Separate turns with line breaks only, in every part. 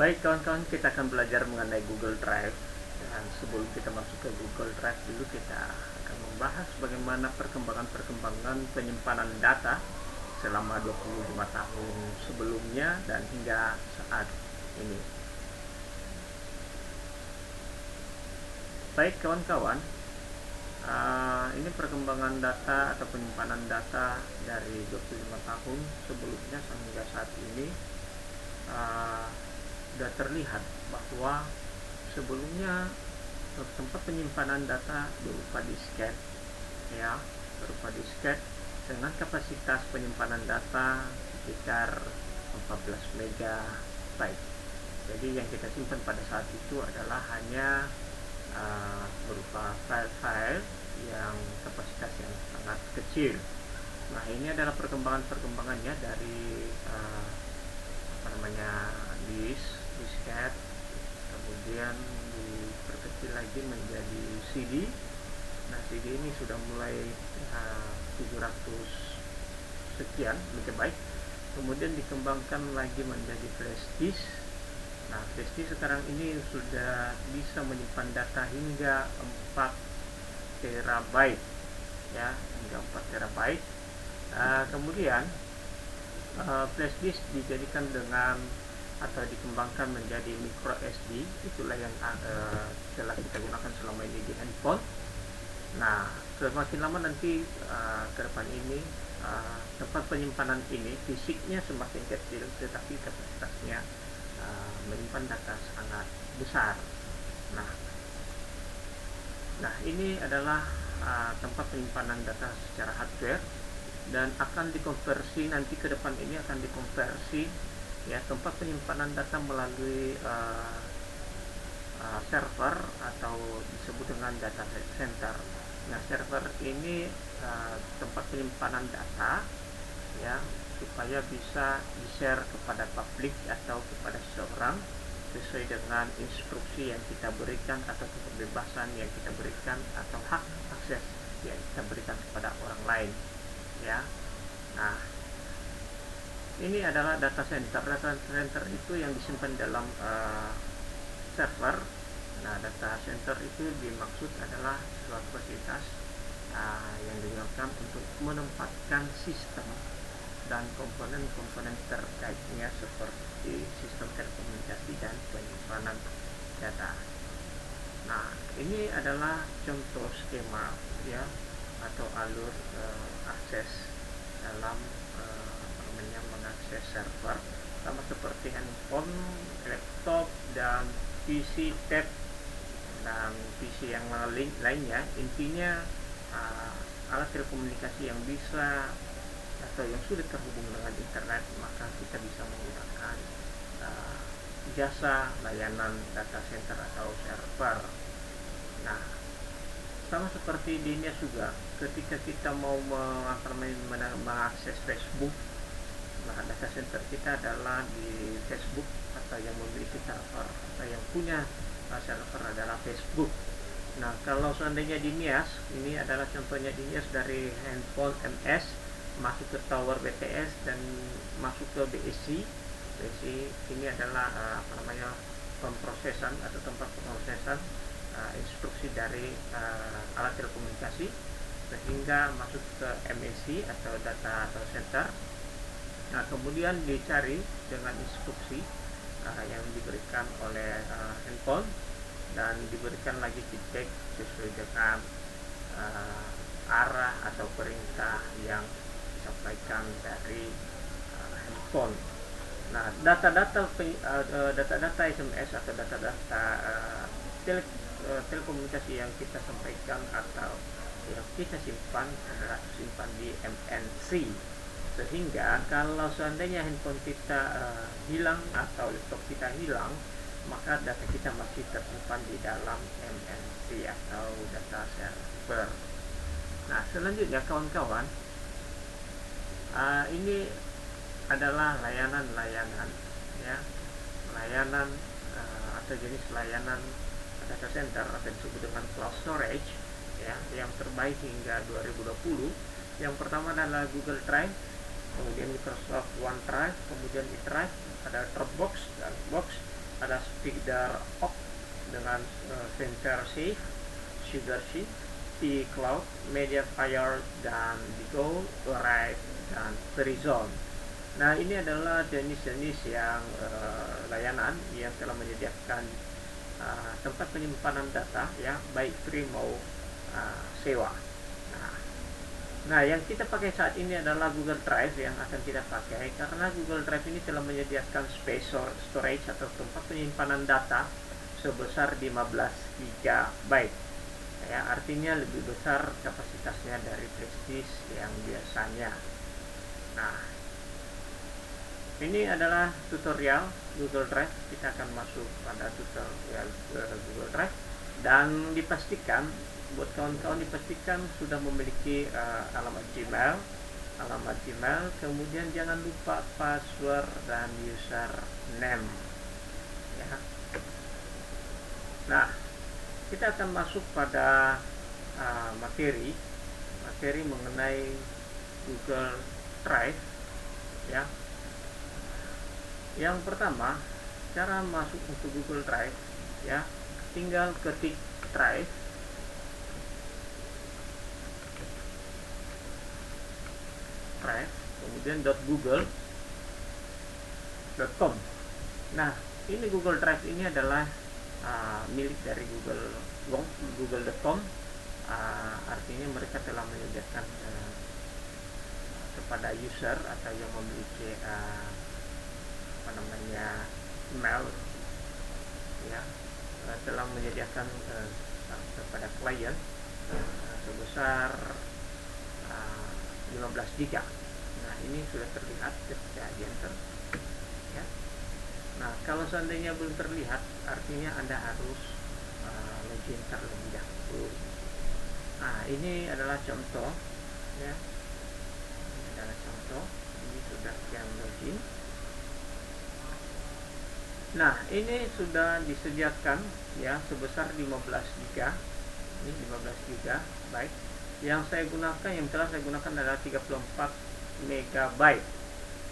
Baik kawan-kawan, kita akan belajar mengenai Google Drive. Dan sebelum kita masuk ke Google Drive dulu, kita akan membahas bagaimana perkembangan penyimpanan data selama 25 tahun sebelumnya dan hingga saat ini. Baik kawan-kawan, ini perkembangan data atau penyimpanan data dari 25 tahun sebelumnya hingga saat ini. Sudah terlihat bahwa sebelumnya tempat penyimpanan data berupa disket, dengan kapasitas penyimpanan data sekitar 14 MB. Jadi yang kita simpan pada saat itu adalah hanya berupa file-file yang kapasitas yang sangat kecil. Nah, ini adalah perkembangannya dari disket, kemudian diperkecil lagi menjadi CD. Nah, CD ini sudah mulai 700 sekian MB, kemudian dikembangkan lagi menjadi flash disk. Nah, flash disk sekarang ini sudah bisa menyimpan data hingga 4 terabyte, hingga 4 terabyte. Kemudian flash disk dijadikan dengan atau dikembangkan menjadi micro SD. Itulah yang telah kita gunakan selama ini di handphone. Nah, semakin lama nanti ke depan ini tempat penyimpanan ini fisiknya semakin kecil, tetapi kapasitasnya menyimpan data sangat besar. Nah, ini adalah tempat penyimpanan data secara hardware, dan akan dikonversi nanti ke depan ini akan dikonversi tempat penyimpanan data melalui server atau disebut dengan data center. Nah, server ini tempat penyimpanan data supaya bisa di-share kepada publik atau kepada seseorang sesuai dengan instruksi yang kita berikan atau kebebasan yang kita berikan atau hak akses yang kita berikan kepada orang lain. Nah, ini adalah data center. Data center itu yang disimpan dalam server. Nah, data center itu dimaksud adalah suatu fasilitas yang digunakan untuk menempatkan sistem dan komponen-komponen terkaitnya seperti sistem telekomunikasi dan penyimpanan data. Nah, ini adalah contoh skema atau alur akses dalam mengakses server, sama seperti handphone, laptop, dan PC tab dan PC yang lainnya. Intinya alat telekomunikasi yang bisa atau yang sudah terhubung dengan internet, maka kita bisa menggunakan jasa layanan data center atau server. Nah, sama seperti di NIAS juga, ketika kita mau mengakses Facebook, nah, data center kita adalah di Facebook atau yang memiliki server atau yang punya server adalah Facebook. Nah, kalau seandainya di NIAS, ini adalah contohnya di NIAS dari handphone MS masuk ke tower BTS dan masuk ke BSC. BSC ini adalah pemrosesan atau tempat pemrosesan instruksi dari alat telekomunikasi sehingga masuk ke MSC atau data center. Nah, kemudian dicari dengan instruksi yang diberikan oleh handphone dan diberikan lagi feedback sesuai dengan arah atau perintah yang disampaikan dari handphone. Nah, data-data SMS atau data-data telekomunikasi yang kita sampaikan atau yang kita simpan adalah simpan di MNC, sehingga kalau seandainya handphone kita hilang atau laptop kita hilang, maka data kita masih tersimpan di dalam MNC atau data server. Nah, selanjutnya kawan-kawan, ini adalah layanan atau jenis layanan data center atau disebut dengan cloud storage yang terbaik hingga 2020. Yang pertama adalah Google Drive, kemudian Microsoft OneDrive, kemudian eDrive, ada Dropbox dan Box, ada Spider Oak dengan Center Safe, Sugar Sheet, T-Cloud, Mediafire, dan Bigo, Write, dan Verizon. Nah, ini adalah jenis-jenis yang layanan yang telah menyediakan tempat penyimpanan data, ya, baik free mau sewa. Nah, yang kita pakai saat ini adalah Google Drive yang akan kita pakai, karena Google Drive ini telah menyediakan space storage atau tempat penyimpanan data sebesar 15 GB. Ya, artinya lebih besar kapasitasnya dari flash disk yang biasanya. Nah, ini adalah tutorial Google Drive. Kita akan masuk pada tutorial Google Drive, dan dipastikan buat kawan-kawan dipastikan sudah memiliki alamat Gmail, kemudian jangan lupa password dan username, ya. Nah, kita akan masuk pada materi mengenai Google Drive, ya. Yang pertama, cara masuk untuk Google Drive, ya, tinggal ketik Drive, kemudian .google.com. Nah, ini Google Drive ini adalah milik dari Google.com. Artinya mereka telah menyediakan kepada user atau yang memiliki email, ya, telah menyediakan kepada klien sebesar 15 GB. Nah, ini sudah terlihat ketika di enter, ya. Nah, kalau seandainya belum terlihat, artinya Anda harus login terlebih dahulu. Nah, ini adalah contoh, ya. Ini adalah contoh. Ini sudah yang login. Nah, ini sudah disediakan, ya, sebesar 15 GB. Ini 15 GB. Baik. Yang telah saya gunakan adalah 34 MB.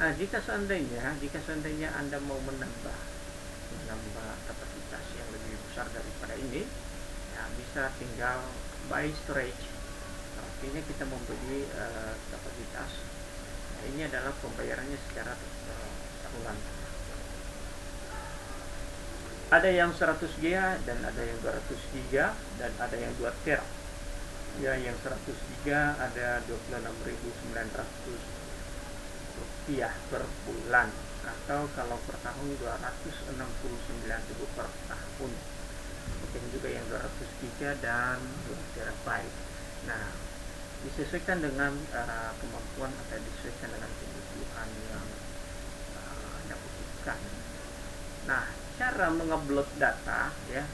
Nah, jika seandainya Anda mau menambah kapasitas yang lebih besar daripada ini, ya, bisa tinggal buy storage. Artinya kita membeli kapasitas. Nah, ini adalah pembayarannya secara tahunan. Ada yang 100 GB dan ada yang 200 GB dan ada yang 2 TB. Ya, yang 100 GB ada 26.900 rupiah per bulan, atau kalau per tahun 269.000 per tahun. Mungkin juga yang 200 GB dan 2 TB. Nah, disesuaikan dengan kemampuan atau disesuaikan dengan kebutuhan yang Anda butuhkan. Nah, cara mengupload data, ya,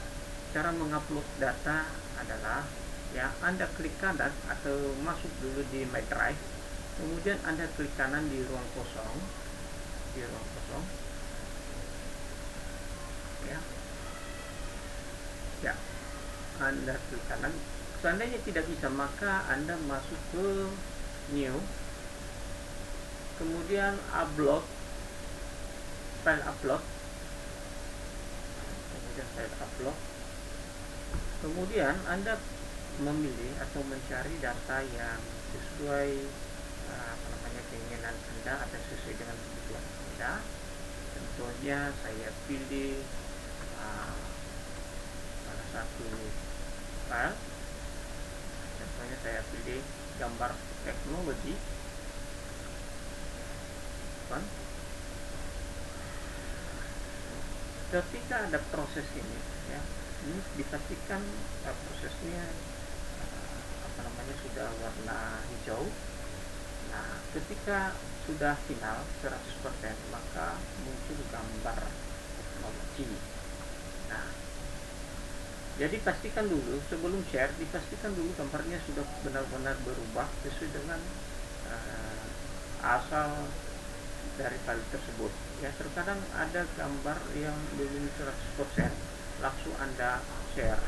adalah, ya, Anda klik kanan atau masuk dulu di My Drive, kemudian Anda klik kanan di ruang kosong, ya, Anda klik kanan. Seandainya tidak bisa, maka Anda masuk ke New, kemudian Upload, File Upload, kemudian Anda memilih atau mencari data yang sesuai keinginan Anda atau sesuai dengan kebutuhan Anda. Contohnya saya pilih salah satu file. Contohnya saya pilih gambar teknologi. Ketika ada proses ini, ya, ini dipastikan prosesnya sudah warna hijau. Nah, ketika sudah final 100%, maka muncul gambar teknologi. Nah, jadi pastikan dulu sebelum share, dipastikan dulu gambarnya sudah benar-benar berubah sesuai dengan asal dari file tersebut. Ya, terkadang ada gambar yang belum 100% langsung Anda share.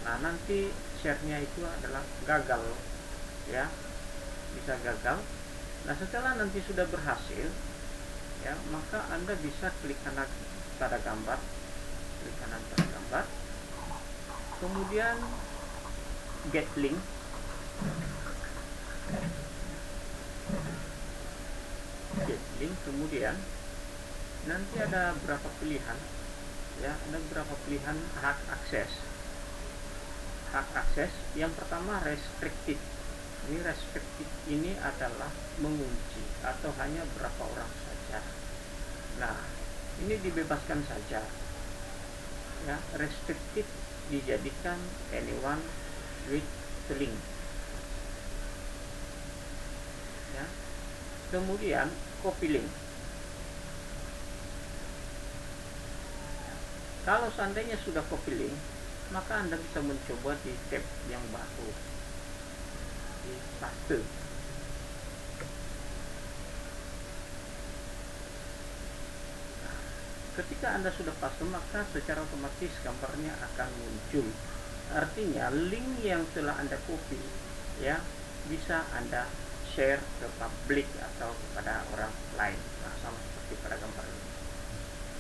Nah, nanti share-nya itu adalah gagal, ya, bisa gagal. Nah, setelah nanti sudah berhasil, ya, maka Anda bisa klik kanan pada gambar, klik kanan pada gambar, kemudian get link. Kemudian nanti ada berapa pilihan, ya, ada berapa pilihan hak akses. Yang pertama restricted. Ini restricted ini adalah mengunci atau hanya berapa orang saja. Nah, ini dibebaskan saja, ya. Restricted dijadikan anyone with the link, ya. Kemudian copy link. Kalau seandainya sudah copy link, maka Anda bisa mencoba di tab yang baru, di paste. Nah, ketika Anda sudah paste, maka secara otomatis gambarnya akan muncul. Artinya link yang telah Anda copy, ya, bisa Anda share ke publik atau kepada orang lain. Nah, sama seperti pada gambar ini.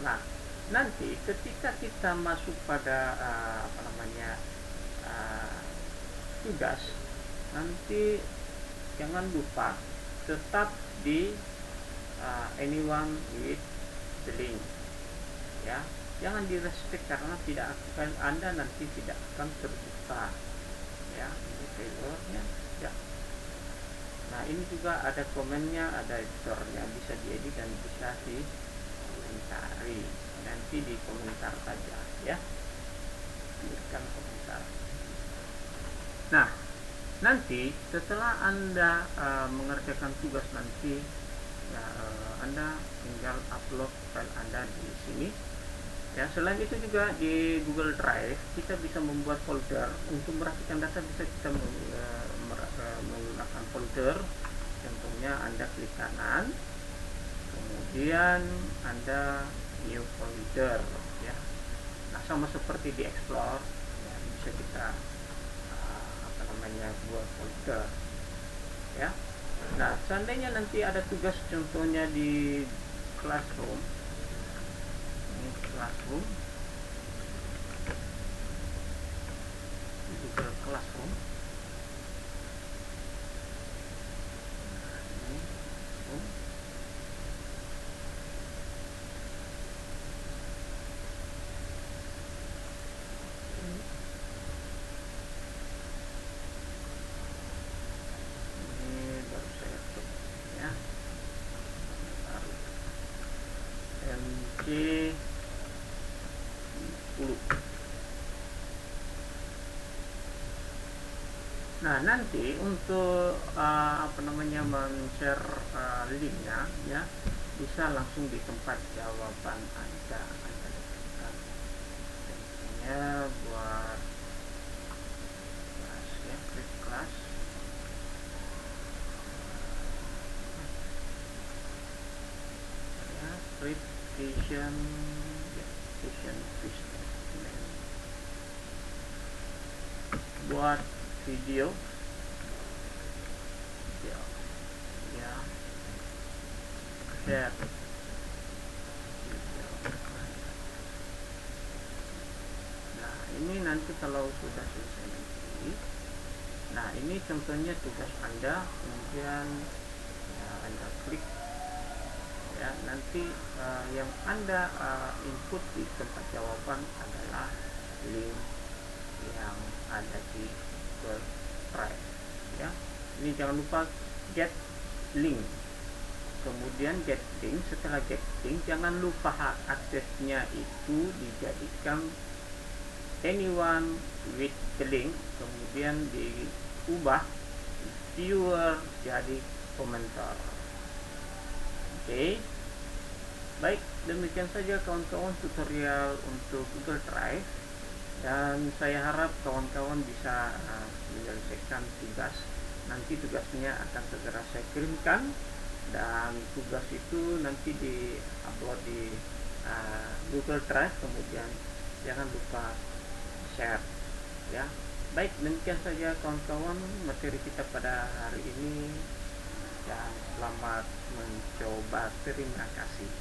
Nah, nanti ketika kita masuk pada tugas, nanti jangan lupa tetap di anyone with the link, ya. Jangan di restrict karena tidak akan Anda nanti tidak akan terbuka, ya. Ini failure-nya, ya. Nah, ini juga ada komennya, ada editornya, bisa diedit dan bisa dikomentari. Nanti di komentar saja, ya, berikan komentar. Nah, nanti setelah Anda mengerjakan tugas nanti, ya, Anda tinggal upload file Anda di sini, ya. Selain itu juga di Google Drive kita bisa membuat folder untuk merapikan data. Bisa kita menggunakan folder. Contohnya Anda klik kanan, kemudian Anda new folder, ya. Nah, sama seperti di Explore, ya, bisa kita buat folder, ya. Nah, seandainya nanti ada tugas contohnya di Classroom, ini Classroom, di Google Classroom. Nah, nanti untuk men-share linknya, ya, bisa langsung di tempat jawaban Anda letakkan. Contohnya buat kelas, ya, klik kelas. Ya, klik vision, ya, vision buat video, ya, share video. Nah, ini nanti kalau sudah selesai nanti, nah, ini contohnya tugas Anda, kemudian, ya, Anda klik, ya. Nanti yang Anda input di tempat jawaban adalah link yang ada di Google Drive, ya. Ini jangan lupa get link, kemudian get link. Setelah get link, jangan lupa hak aksesnya itu dijadikan anyone with the link, kemudian diubah viewer jadi komentar. Oke. Baik, demikian saja kawan-kawan tutorial untuk Google Drive. Dan saya harap kawan-kawan bisa menyelesaikan tugas. Nanti tugasnya akan segera saya kirimkan, dan tugas itu nanti di-upload di Google Drive, kemudian jangan lupa share, ya. Baik, demikian saja kawan-kawan materi kita pada hari ini, dan selamat mencoba. Terima kasih.